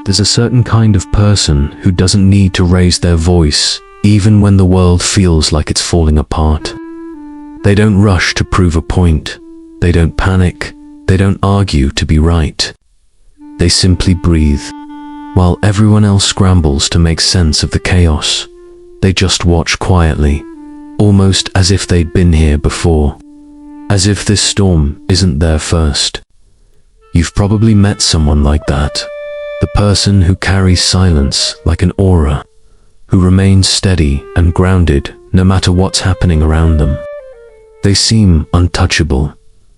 There's a certain kind of person who doesn't need to raise their voice, even when the world feels like it's falling apart. They don't rush to prove a point. They don't panic. They don't argue to be right. They simply breathe. While everyone else scrambles to make sense of the chaos, they just watch quietly, almost as if they'd been here before, as if this storm isn't their first. You've probably met someone like that, the person who carries silence like an aura, who remains steady and grounded no matter what's happening around them. They seem untouchable,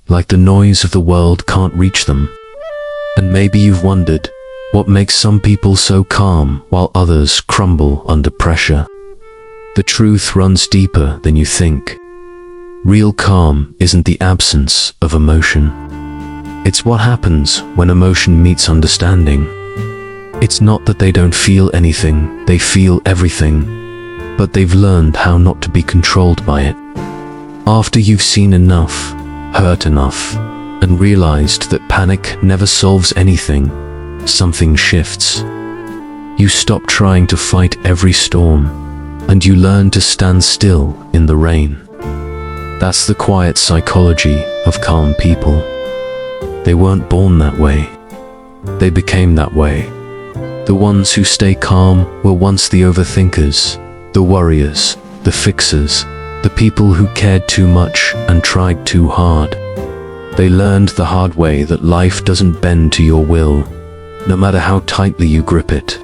like the noise of the world can't reach them. And maybe you've wondered, what makes some people so calm while others crumble under pressure? The truth runs deeper than you think. Real calm isn't the absence of emotion. It's what happens when emotion meets understanding. It's not that they don't feel anything, they feel everything, but they've learned how not to be controlled by it. After you've seen enough, hurt enough, and realized that panic never solves anything, something shifts. You stop trying to fight every storm, and you learn to stand still in the rain. That's the quiet psychology of calm people. They weren't born that way. They became that way. The ones who stay calm were once the overthinkers, the worriers, the fixers, the people who cared too much and tried too hard. They learned the hard way that life doesn't bend to your will, no matter how tightly you grip it.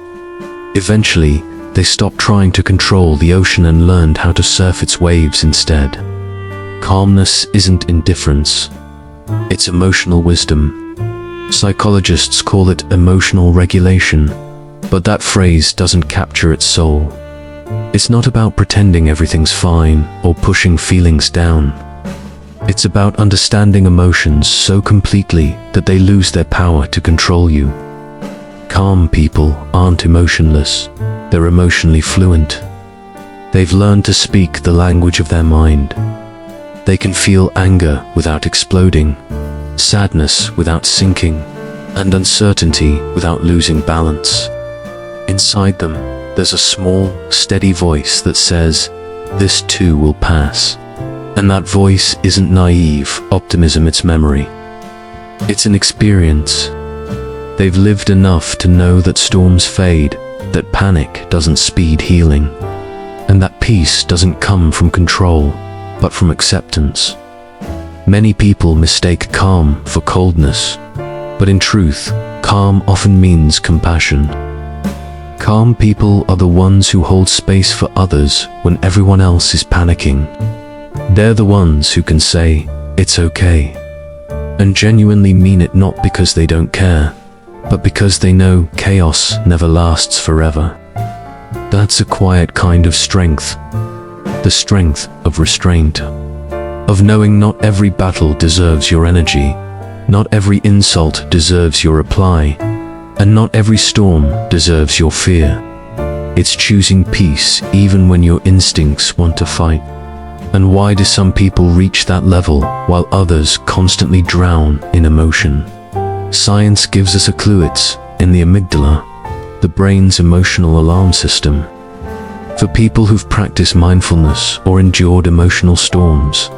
Eventually, they stopped trying to control the ocean and learned how to surf its waves instead. Calmness isn't indifference. It's emotional wisdom. Psychologists call it emotional regulation, but that phrase doesn't capture its soul. It's not about pretending everything's fine or pushing feelings down. It's about understanding emotions so completely that they lose their power to control you. Calm people aren't emotionless, they're emotionally fluent. They've learned to speak the language of their mind. They can feel anger without exploding, sadness without sinking, and uncertainty without losing balance. Inside them, there's a small, steady voice that says, "This too will pass." And that voice isn't naive optimism, it's memory. It's an experience. They've lived enough to know that storms fade, that panic doesn't speed healing, and that peace doesn't come from control, but from acceptance. Many people mistake calm for coldness, but in truth, calm often means compassion. Calm people are the ones who hold space for others when everyone else is panicking. They're the ones who can say, "It's okay," and genuinely mean it, not because they don't care, but because they know chaos never lasts forever. That's a quiet kind of strength, the strength of restraint, of knowing not every battle deserves your energy, not every insult deserves your reply, and not every storm deserves your fear. It's choosing peace even when your instincts want to fight. And why do some people reach that level while others constantly drown in emotion? Science gives us a clue. It's in the amygdala, the brain's emotional alarm system. For people who've practiced mindfulness or endured emotional storms,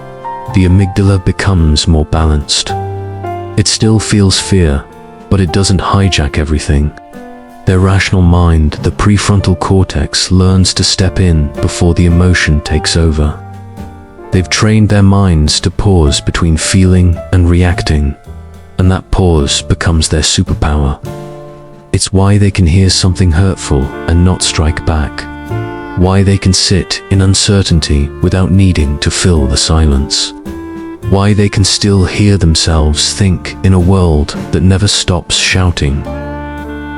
the amygdala becomes more balanced. It still feels fear, but it doesn't hijack everything. Their rational mind, the prefrontal cortex, learns to step in before the emotion takes over. They've trained their minds to pause between feeling and reacting, and that pause becomes their superpower. It's why they can hear something hurtful and not strike back. Why they can sit in uncertainty without needing to fill the silence. Why they can still hear themselves think in a world that never stops shouting.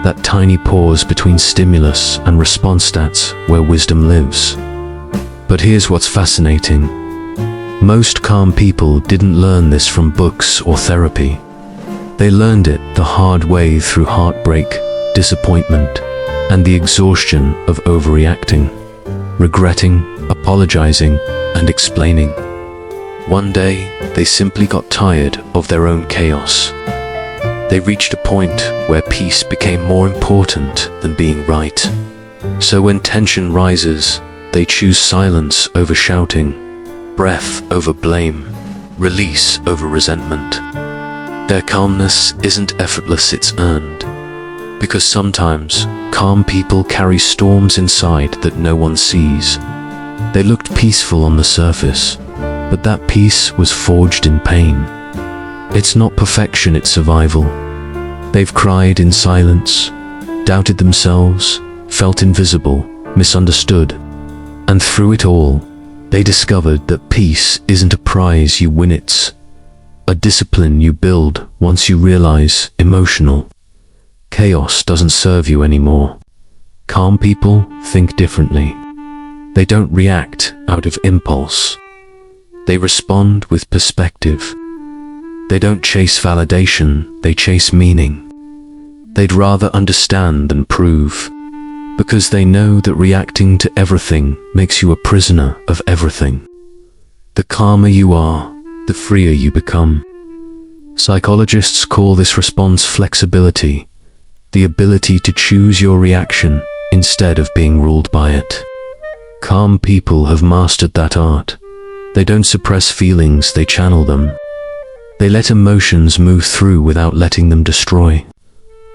That tiny pause between stimulus and response, that's where wisdom lives. But here's what's fascinating. Most calm people didn't learn this from books or therapy. They learned it the hard way through heartbreak, disappointment, and the exhaustion of overreacting, regretting, apologizing, and explaining. One day, they simply got tired of their own chaos. They reached a point where peace became more important than being right. So when tension rises, they choose silence over shouting, breath over blame, release over resentment. Their calmness isn't effortless, it's earned. Because sometimes, calm people carry storms inside that no one sees. They looked peaceful on the surface, but that peace was forged in pain. It's not perfection, it's survival. They've cried in silence, doubted themselves, felt invisible, misunderstood. And through it all, they discovered that peace isn't a prize you win, it's a discipline you build once you realize emotional chaos doesn't serve you anymore. Calm people think differently. They don't react out of impulse. They respond with perspective. They don't chase validation, they chase meaning. They'd rather understand than prove, because they know that reacting to everything makes you a prisoner of everything. The calmer you are, the freer you become. Psychologists call this response flexibility, the ability to choose your reaction instead of being ruled by it. Calm people have mastered that art. They don't suppress feelings, they channel them. They let emotions move through without letting them destroy.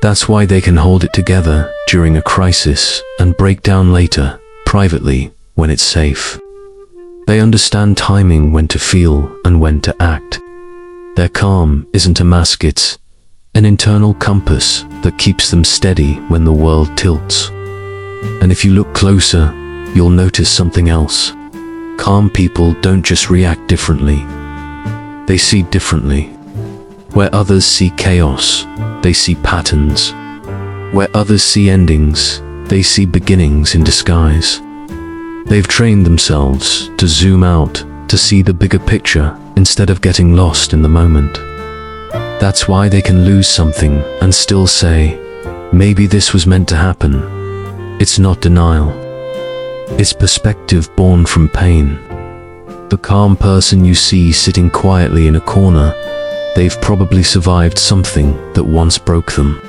That's why they can hold it together during a crisis and break down later, privately, when it's safe. They understand timing, when to feel and when to act. Their calm isn't a mask, it's an internal compass that keeps them steady when the world tilts. And if you look closer, you'll notice something else. Calm people don't just react differently. They see differently. Where others see chaos, they see patterns. Where others see endings, they see beginnings in disguise. They've trained themselves to zoom out, to see the bigger picture instead of getting lost in the moment. That's why they can lose something and still say, maybe this was meant to happen. It's not denial. It's perspective born from pain. The calm person you see sitting quietly in a corner, they've probably survived something that once broke them.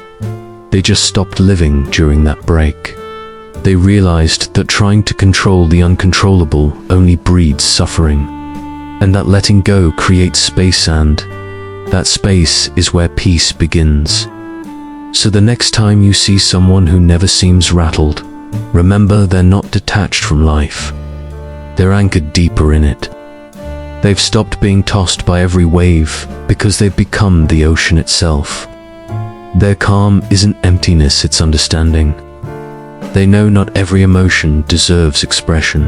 They just stopped living during that break. They realized that trying to control the uncontrollable only breeds suffering, and that letting go creates space, and that space is where peace begins. So the next time you see someone who never seems rattled, remember they're not detached from life. They're anchored deeper in it. They've stopped being tossed by every wave because they've become the ocean itself. Their calm isn't emptiness, it's understanding. They know not every emotion deserves expression.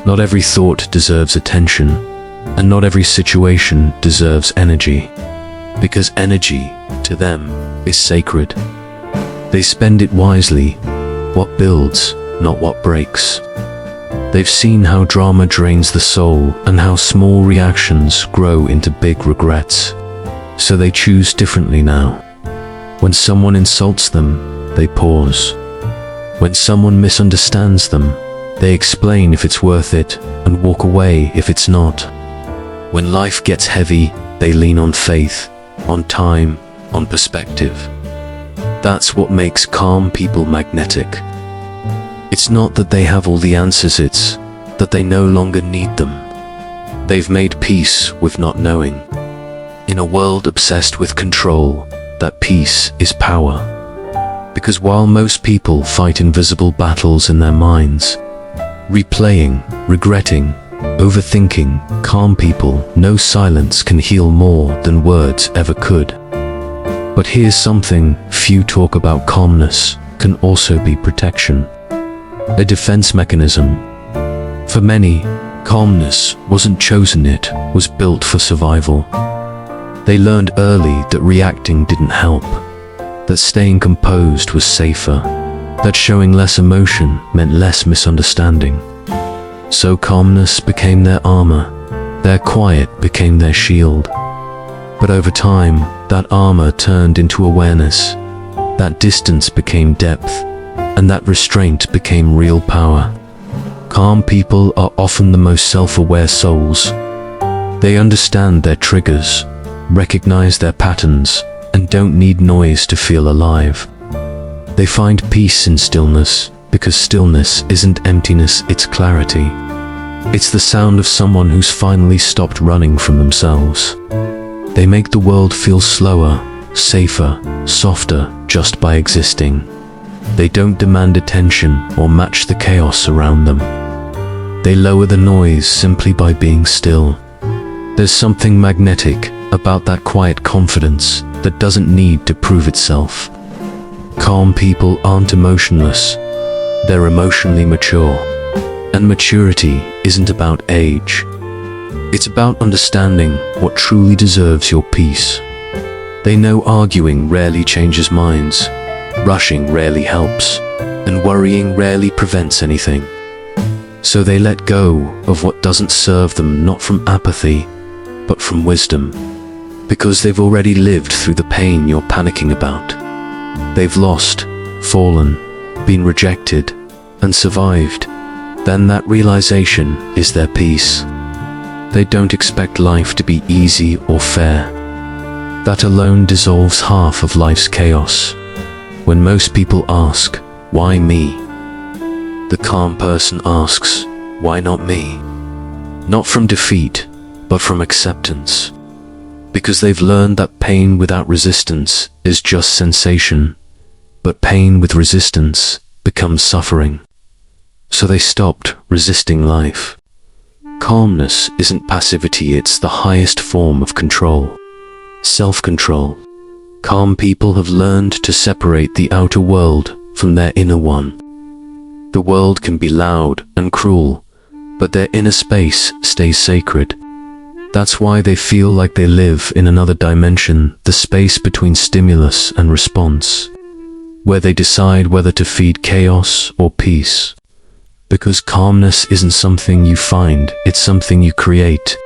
Not every thought deserves attention. And not every situation deserves energy. Because energy, to them, is sacred. They spend it wisely. What builds, not what breaks. They've seen how drama drains the soul and how small reactions grow into big regrets. So they choose differently now. When someone insults them, they pause. When someone misunderstands them, they explain if it's worth it and walk away if it's not. When life gets heavy, they lean on faith, on time, on perspective. That's what makes calm people magnetic. It's not that they have all the answers, it's that they no longer need them. They've made peace with not knowing. In a world obsessed with control, that peace is power. Because while most people fight invisible battles in their minds, replaying, regretting, overthinking, calm people know silence can heal more than words ever could. But here's something few talk about: calmness can also be protection. A defense mechanism. For many, calmness wasn't chosen, it was built for survival. They learned early that reacting didn't help, that staying composed was safer, that showing less emotion meant less misunderstanding. So calmness became their armor, their quiet became their shield. But over time, that armor turned into awareness, that distance became depth, and that restraint became real power. Calm people are often the most self-aware souls. They understand their triggers, recognize their patterns, and don't need noise to feel alive. They find peace in stillness, because stillness isn't emptiness, it's clarity. It's the sound of someone who's finally stopped running from themselves. They make the world feel slower, safer, softer, just by existing. They don't demand attention or match the chaos around them. They lower the noise simply by being still. There's something magnetic about that quiet confidence that doesn't need to prove itself. Calm people aren't emotionless. They're emotionally mature. And maturity isn't about age. It's about understanding what truly deserves your peace. They know arguing rarely changes minds, rushing rarely helps, and worrying rarely prevents anything. So they let go of what doesn't serve them, not from apathy, but from wisdom, because they've already lived through the pain you're panicking about. They've lost, fallen, been rejected, and survived. Then that realization is their peace. They don't expect life to be easy or fair. That alone dissolves half of life's chaos. When most people ask, "Why me?" the calm person asks, "Why not me?" Not from defeat, but from acceptance. Because they've learned that pain without resistance is just sensation, but pain with resistance becomes suffering. So they stopped resisting life. Calmness isn't passivity, it's the highest form of control. Self-control. Calm people have learned to separate the outer world from their inner one. The world can be loud and cruel, but their inner space stays sacred. That's why they feel like they live in another dimension, the space between stimulus and response, where they decide whether to feed chaos or peace. Because calmness isn't something you find, it's something you create.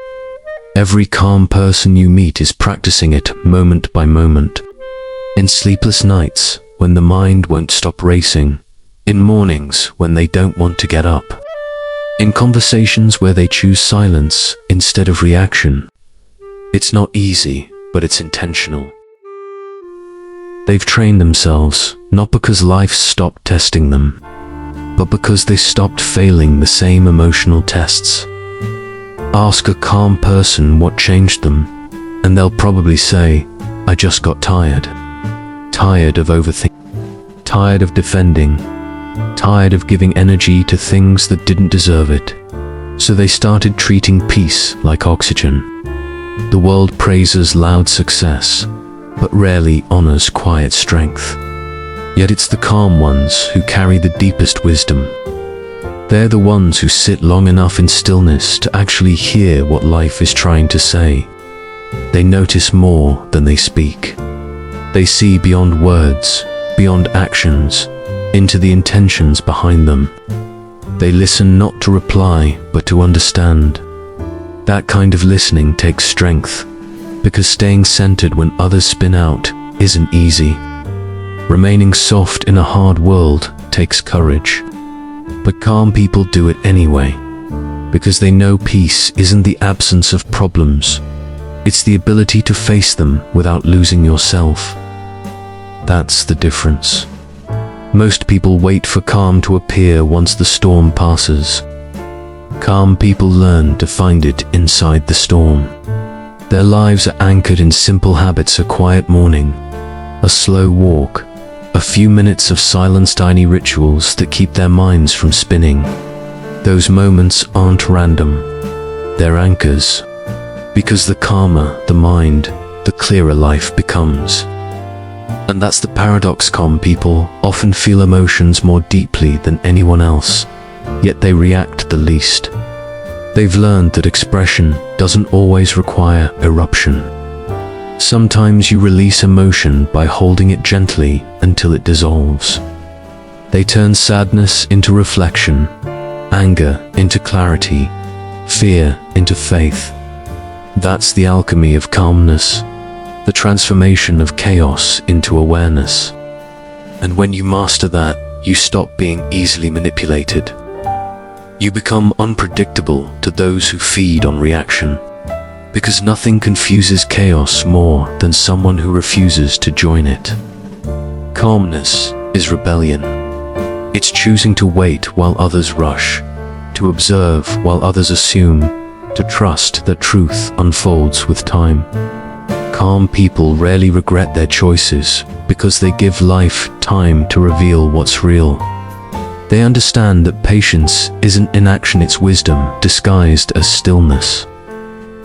Every calm person you meet is practicing it moment by moment. In sleepless nights, when the mind won't stop racing. In mornings, when they don't want to get up. In conversations where they choose silence instead of reaction. It's not easy, but it's intentional. They've trained themselves, not because life stopped testing them, but because they stopped failing the same emotional tests. Ask a calm person what changed them, and they'll probably say, "I just got tired. Tired of overthinking. Tired of defending. Tired of giving energy to things that didn't deserve it." So they started treating peace like oxygen. The world praises loud success, but rarely honors quiet strength. Yet it's the calm ones who carry the deepest wisdom. They're the ones who sit long enough in stillness to actually hear what life is trying to say. They notice more than they speak. They see beyond words, beyond actions, into the intentions behind them. They listen not to reply, but to understand. That kind of listening takes strength, because staying centered when others spin out isn't easy. Remaining soft in a hard world takes courage. But calm people do it anyway, because they know peace isn't the absence of problems. It's the ability to face them without losing yourself. That's the difference. Most people wait for calm to appear once the storm passes. Calm people learn to find it inside the storm. Their lives are anchored in simple habits: a quiet morning, a slow walk, a few minutes of silence, tiny rituals that keep their minds from spinning. Those moments aren't random. They're anchors. Because the calmer the mind, the clearer life becomes. And that's the paradox. Calm people often feel emotions more deeply than anyone else, yet they react the least. They've learned that expression doesn't always require eruption. Sometimes you release emotion by holding it gently until it dissolves. They turn sadness into reflection, anger into clarity, fear into faith. That's the alchemy of calmness, the transformation of chaos into awareness. And when you master that, you stop being easily manipulated. You become unpredictable to those who feed on reaction. Because nothing confuses chaos more than someone who refuses to join it. Calmness is rebellion. It's choosing to wait while others rush, to observe while others assume, to trust that truth unfolds with time. Calm people rarely regret their choices because they give life time to reveal what's real. They understand that patience isn't inaction, it's wisdom disguised as stillness.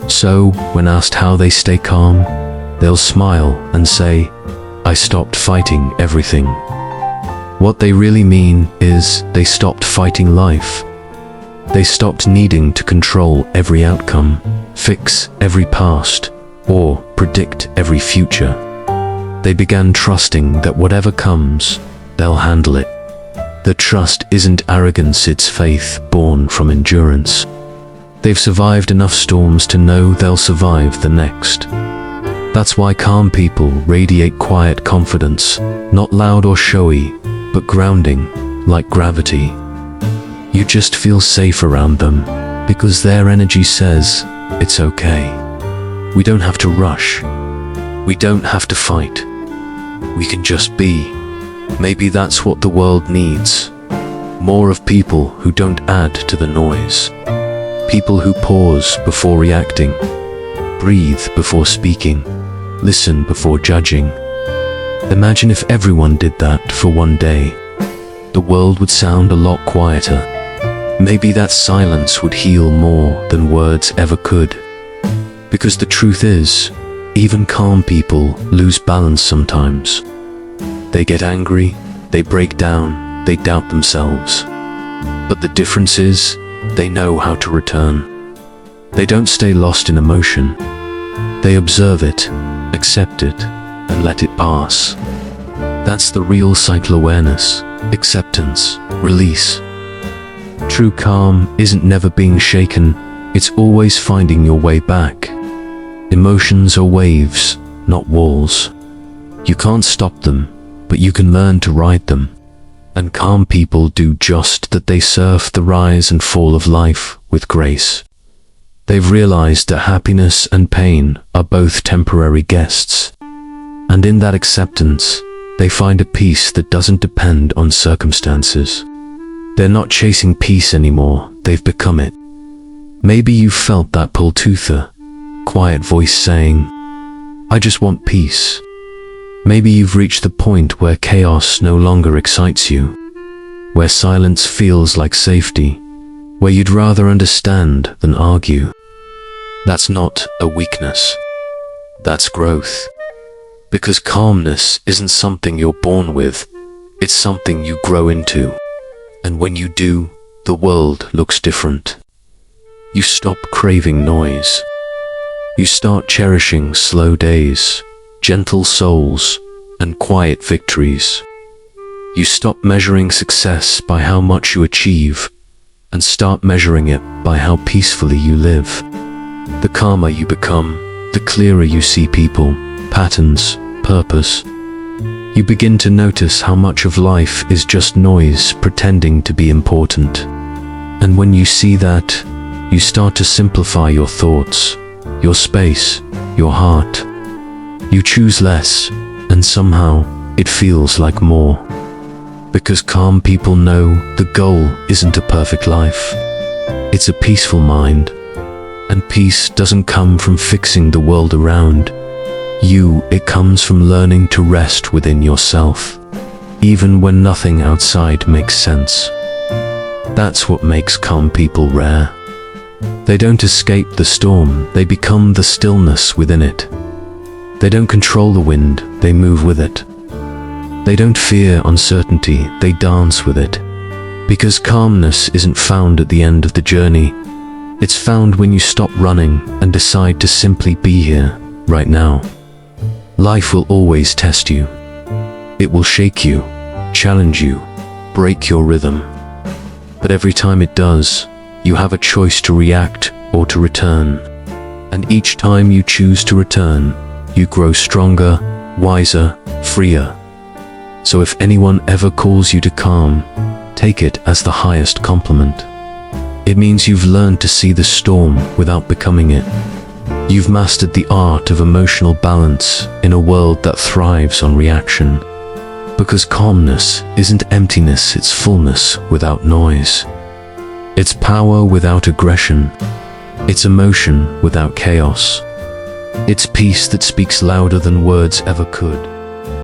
So, when asked how they stay calm, they'll smile and say, "I stopped fighting everything." What they really mean is they stopped fighting life. They stopped needing to control every outcome, fix every past, or predict every future. They began trusting that whatever comes, they'll handle it. The trust isn't arrogance, it's faith born from endurance. They've survived enough storms to know they'll survive the next. That's why calm people radiate quiet confidence, not loud or showy, but grounding, like gravity. You just feel safe around them, because their energy says, it's okay. We don't have to rush. We don't have to fight. We can just be. Maybe that's what the world needs. More of people who don't add to the noise. People who pause before reacting, breathe before speaking, listen before judging. Imagine if everyone did that for one day. The world would sound a lot quieter. Maybe that silence would heal more than words ever could. Because the truth is, even calm people lose balance sometimes. They get angry, they break down, they doubt themselves. But the difference is, they know how to return. They don't stay lost in emotion. They observe it, accept it, and let it pass. That's the real cycle awareness, acceptance, release. True calm isn't never being shaken, it's always finding your way back. Emotions are waves, not walls. You can't stop them, but you can learn to ride them. And calm people do just that, they surf the rise and fall of life with grace. They've realized that happiness and pain are both temporary guests. And in that acceptance, they find a peace that doesn't depend on circumstances. They're not chasing peace anymore, they've become it. Maybe you've felt that pull toother, quiet voice saying, "I just want peace." Maybe you've reached the point where chaos no longer excites you, where silence feels like safety, where you'd rather understand than argue. That's not a weakness. That's growth. Because calmness isn't something you're born with, it's something you grow into. And when you do, the world looks different. You stop craving noise. You start cherishing slow days, gentle souls, and quiet victories. You stop measuring success by how much you achieve, and start measuring it by how peacefully you live. The calmer you become, the clearer you see people, patterns, purpose. You begin to notice how much of life is just noise pretending to be important. And when you see that, you start to simplify your thoughts, your space, your heart. You choose less, and somehow it feels like more. Because calm people know the goal isn't a perfect life. It's a peaceful mind. And peace doesn't come from fixing the world around you, it comes from learning to rest within yourself, even when nothing outside makes sense. That's what makes calm people rare. They don't escape the storm, they become the stillness within it. They don't control the wind, they move with it. They don't fear uncertainty, they dance with it. Because calmness isn't found at the end of the journey. It's found when you stop running and decide to simply be here, right now. Life will always test you. It will shake you, challenge you, break your rhythm. But every time it does, you have a choice to react or to return. And each time you choose to return, you grow stronger, wiser, freer. So if anyone ever calls you to calm, take it as the highest compliment. It means you've learned to see the storm without becoming it. You've mastered the art of emotional balance in a world that thrives on reaction. Because calmness isn't emptiness, it's fullness without noise. It's power without aggression. It's emotion without chaos. It's peace that speaks louder than words ever could.